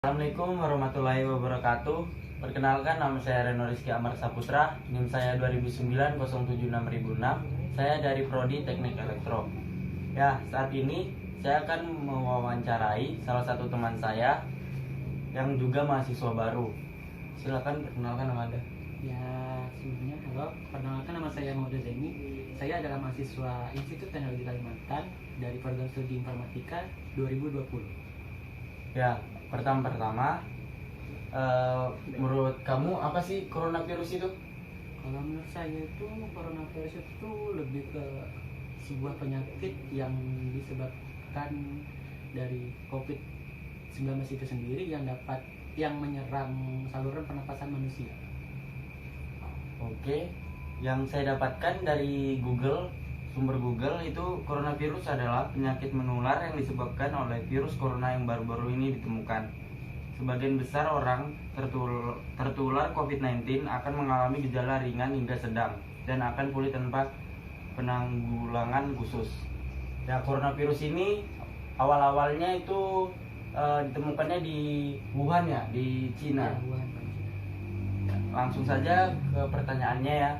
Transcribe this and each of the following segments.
Assalamualaikum warahmatullahi wabarakatuh. Perkenalkan, nama saya Reno Rizky Amar Saputra. NIM saya 2009-076006. Saya dari Prodi Teknik Elektro. Ya, saat ini saya akan mewawancarai salah satu teman saya yang juga mahasiswa baru. Silakan perkenalkan nama Anda. Ya, sebelumnya halo, perkenalkan nama saya Maudud Zaini. Saya adalah mahasiswa Institut Teknologi Kalimantan dari program studi Informatika 2020. Ya, pertama-tama menurut kamu apa sih coronavirus itu? Kalau menurut saya itu coronavirus itu lebih ke sebuah penyakit yang disebabkan dari COVID-19 itu sendiri yang menyerang saluran pernapasan manusia. Oke, yang saya dapatkan dari sumber Google itu coronavirus adalah penyakit menular yang disebabkan oleh virus corona yang baru-baru ini ditemukan. Sebagian besar orang tertular COVID-19 akan mengalami gejala ringan hingga sedang dan akan pulih tanpa penanggulangan khusus. Ya, coronavirus ini awal-awalnya itu ditemukannya di Wuhan ya, di Cina. Ya, Wuhan. Langsung saja ke pertanyaannya ya.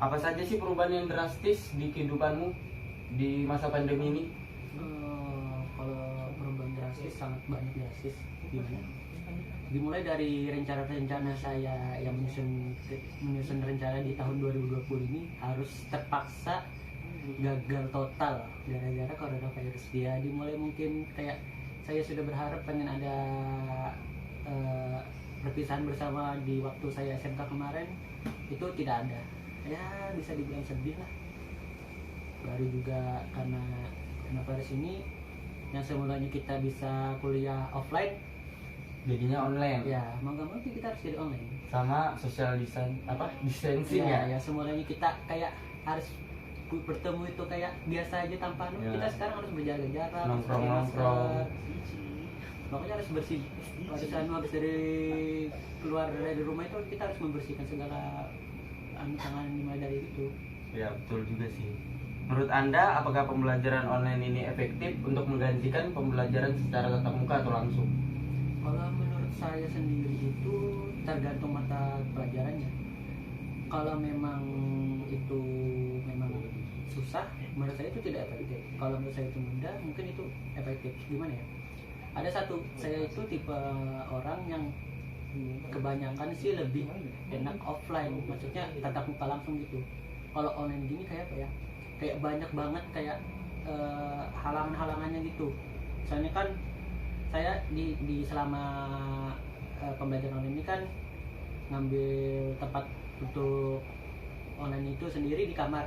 Apa saja sih perubahan yang drastis di kehidupanmu di masa pandemi ini? Kalau perubahan drastis, sangat banyak drastis. Gimana? Dimulai dari rencana-rencana saya yang menyusun rencana di tahun 2020 ini harus terpaksa gagal total gara-gara coronavirus. Dia dimulai mungkin kayak saya sudah berharap pengen ada perpisahan bersama di waktu saya SMK kemarin, itu tidak ada. Ya, bisa dibilang sedih lah. Baru juga karena coronavirus ini yang semulanya kita bisa kuliah offline Jadinya online. ya mau gak mau kita harus jadi online. Sama social distancing ya. Ya semulanya kita kayak harus bertemu itu kayak biasa aja tanpa Ya. kita sekarang harus berjaga jarak, Nongkrong. makanya harus bersih. Habis dari keluar dari rumah itu kita harus membersihkan segala tangan dimulai dari itu. Ya, betul juga sih. Menurut Anda, apakah pembelajaran online ini efektif untuk menggantikan pembelajaran secara tatap muka atau langsung? Kalau menurut saya sendiri itu tergantung mata pelajarannya. Kalau memang itu memang susah, menurut saya itu tidak efektif. Kalau menurut saya itu mudah, mungkin itu efektif. Gimana ya? Saya itu tipe orang yang kebanyakan sih lebih enak offline, maksudnya tatap muka langsung gitu. Kalau online gini kayak apa ya? Kayak banyak banget kayak halangan-halangannya gitu. Soalnya kan saya di selama pembelajaran online ini kan ngambil tempat untuk online itu sendiri di kamar.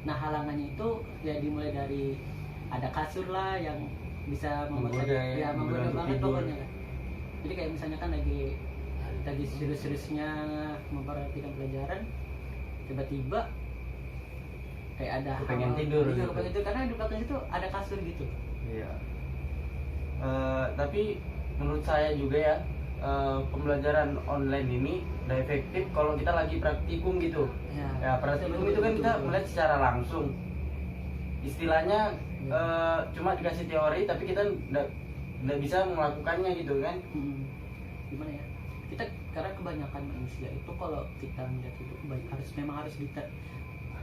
Nah, halangannya itu ya dimulai dari ada kasur lah yang bisa membuat saya menggoda banget pokoknya. Jadi kayak misalnya kan lagi serius-seriusnya memperhatikan pelajaran, tiba-tiba kayak ada Kepengen tidur gitu. Kepengen tidur karena di belakang itu ada kasur gitu. Iya. Tapi menurut saya juga ya, pembelajaran online ini udah efektif kalau kita lagi praktikum gitu. Ya, praktikum itu kan kita melihat secara langsung. Istilahnya cuma dikasih teori tapi kita nggak bisa melakukannya gitu kan. Gimana ya? Kita karena kebanyakan manusia itu kalau kita melihat itu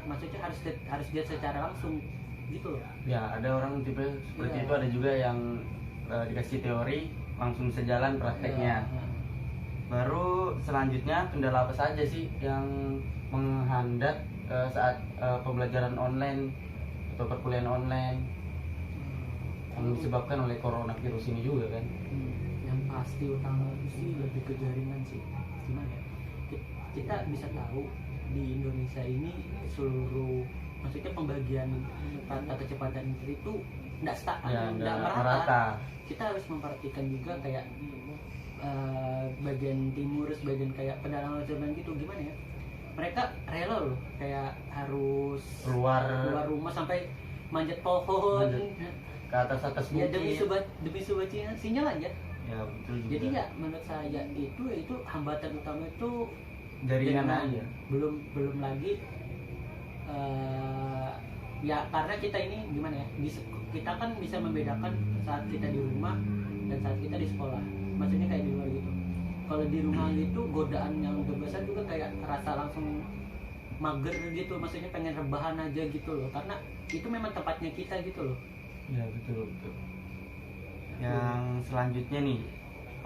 maksudnya harus lihat secara langsung gitu loh. Ya, ada orang tipe seperti itu, ada juga yang dikasih teori langsung sejalan prakteknya. Baru selanjutnya kendala apa saja sih yang menghambat saat pembelajaran online atau perkuliahan online yang disebabkan oleh coronavirus ini juga kan? Yang pasti utama sih lebih ke jaringan sih. Gimana ya? Kita bisa tahu di Indonesia ini maksudnya pembagian rata kecepatan internet itu nggak merata. Kita harus memperhatikan juga kayak bagian timur, bagian kayak pedalaman gitu. Gimana ya? Mereka rela loh kayak harus keluar rumah sampai manjat pohon ke atas bukit. Ya demi sebuah sinyal aja. Ya, betul juga. Jadi ya menurut saya itu hambatan utama itu jaringan aja. Belum lagi ya karena kita ini gimana ya? Kita kan bisa membedakan saat kita di rumah dan saat kita di sekolah. Maksudnya kayak di luar gitu. Kalau di rumah gitu godaan yang terbesar juga kayak rasa langsung mager gitu, maksudnya pengen rebahan aja gitu loh, karena itu memang tempatnya kita gitu loh. Ya betul betul. Yang selanjutnya nih,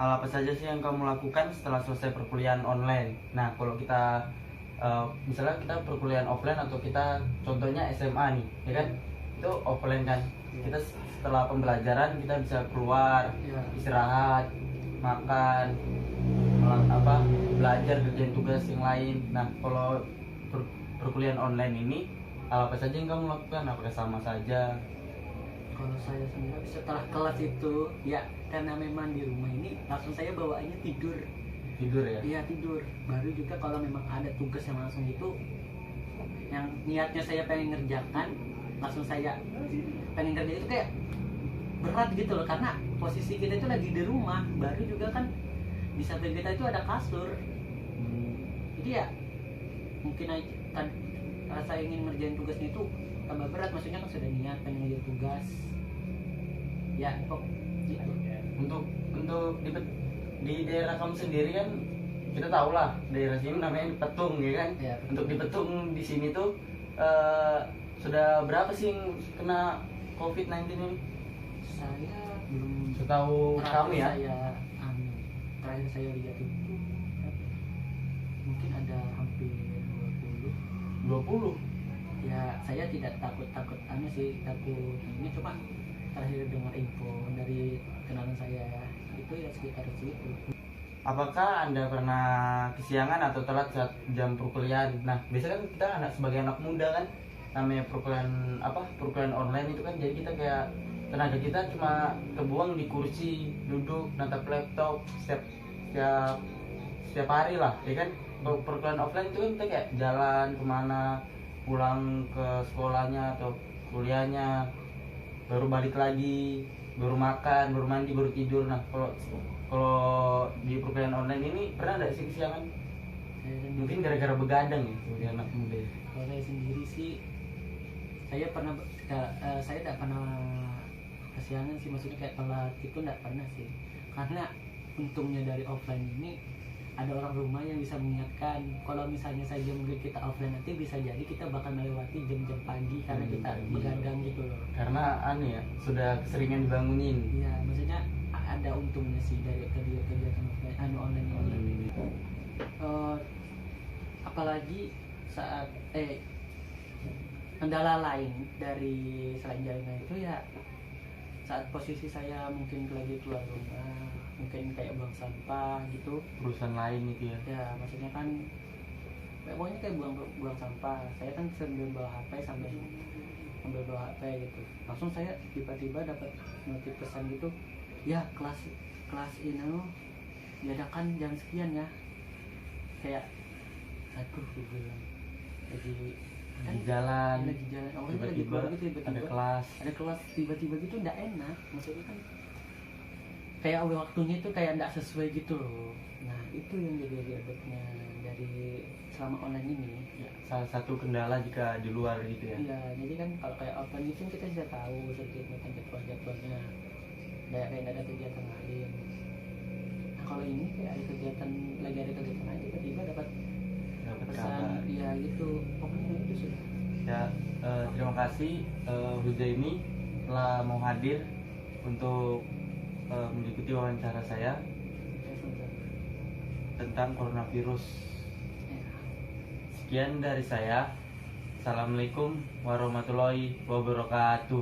hal apa saja sih yang kamu lakukan setelah selesai perkuliahan online? Nah kalau kita misalnya kita perkuliahan offline atau kita contohnya SMA nih, ya kan itu offline kan. Kita setelah pembelajaran kita bisa keluar, istirahat, makan, belajar, kerjain tugas yang lain. Nah kalau perkuliahan online ini hal apa saja yang kamu lakukan? Apakah sama saja? Kalau saya sendiri setelah kelas itu ya karena memang di rumah ini langsung saya bawaannya tidur. Tidur ya? Iya tidur. Baru juga kalau memang ada tugas yang langsung itu yang niatnya saya pengen ngerjakan, langsung saya pengen kerja itu kayak berat gitu loh, karena posisi kita itu lagi di rumah. Baru juga kan di samping kita itu ada kasur. Jadi ya mungkin aja kan rasa ingin ngerjain tugasnya itu tambah berat, maksudnya kan sudah niat pengen ngerjain tugas ya kok gitu. Untuk di daerah kamu sendiri kan kita tahu lah daerah sini namanya Petung ya kan Ya, untuk di Petung di sini tuh sudah berapa sih yang kena COVID-19 ini? Saya belum Setahu kamu ya? Terakhir saya lihat itu mungkin ada hampir 20. 20? Ya saya tidak takut sih, takut ini, cuma terakhir dengar info dari kenalan saya itu ya sekitar situ. Apakah Anda pernah kesiangan atau telat saat jam perkuliahan? Nah, biasanya kan kita sebagai anak muda kan namanya perkuliahan online itu kan, jadi kita kayak tenaga kita cuma kebuang di kursi, duduk, natap laptop setiap hari lah, ya kan? Kalau perkuliahan offline itu kan kita kayak jalan kemana, pulang ke sekolahnya atau kuliahnya, baru balik lagi, baru makan, baru mandi, baru tidur. Nah kalau di perkuliahan online ini pernah nggak sih kesiangan? Mungkin gara-gara begadang ya sebagai anak muda. Kalau saya sendiri sih saya tidak pernah kesiangan sih, maksudnya kayak telat itu tidak pernah sih, karena untungnya dari offline ini ada orang rumah yang bisa mengingatkan. Kalau misalnya saja mungkin kita offline nanti bisa jadi kita bakal melewati jam-jam pagi karena kita begadang gitu loh. Karena ya sudah keseringan dibangunin. Iya, maksudnya ada untungnya sih dari kegiatan offline online ini. Apalagi saat kendala lain dari selain jaringan itu ya saat posisi saya mungkin lagi keluar rumah, mungkin kayak buang sampah gitu, Perusahaan lain itu ya. ya maksudnya kan pokoknya kayak buang sampah, saya kan sambil bawa HP gitu, langsung saya tiba-tiba dapat notif pesan gitu, ya kelas ini loh diadakan jam sekian ya, kayak aduh gue bilang lagi jalan tiba-tiba ada kelas tiba-tiba gitu nggak enak, maksudnya kan kayak waktunya itu kayak nggak sesuai gitu loh. Nah itu yang jadi ribetnya dari selama online ini ya, salah satu kendala jika di luar gitu ya. Iya, jadi kan kalau kayak offline itu kita bisa tahu sedikit tentang jadwalnya, kayak ada kegiatan lain. Nah kalau ini kayak lagi ada kegiatan lain tiba-tiba dapat pesan, iya gitu, pokoknya itu sudah. Ya, terima kasih Huzaimi telah mau hadir untuk mengikuti wawancara saya tentang coronavirus. Sekian dari saya. Assalamualaikum warahmatullahi wabarakatuh.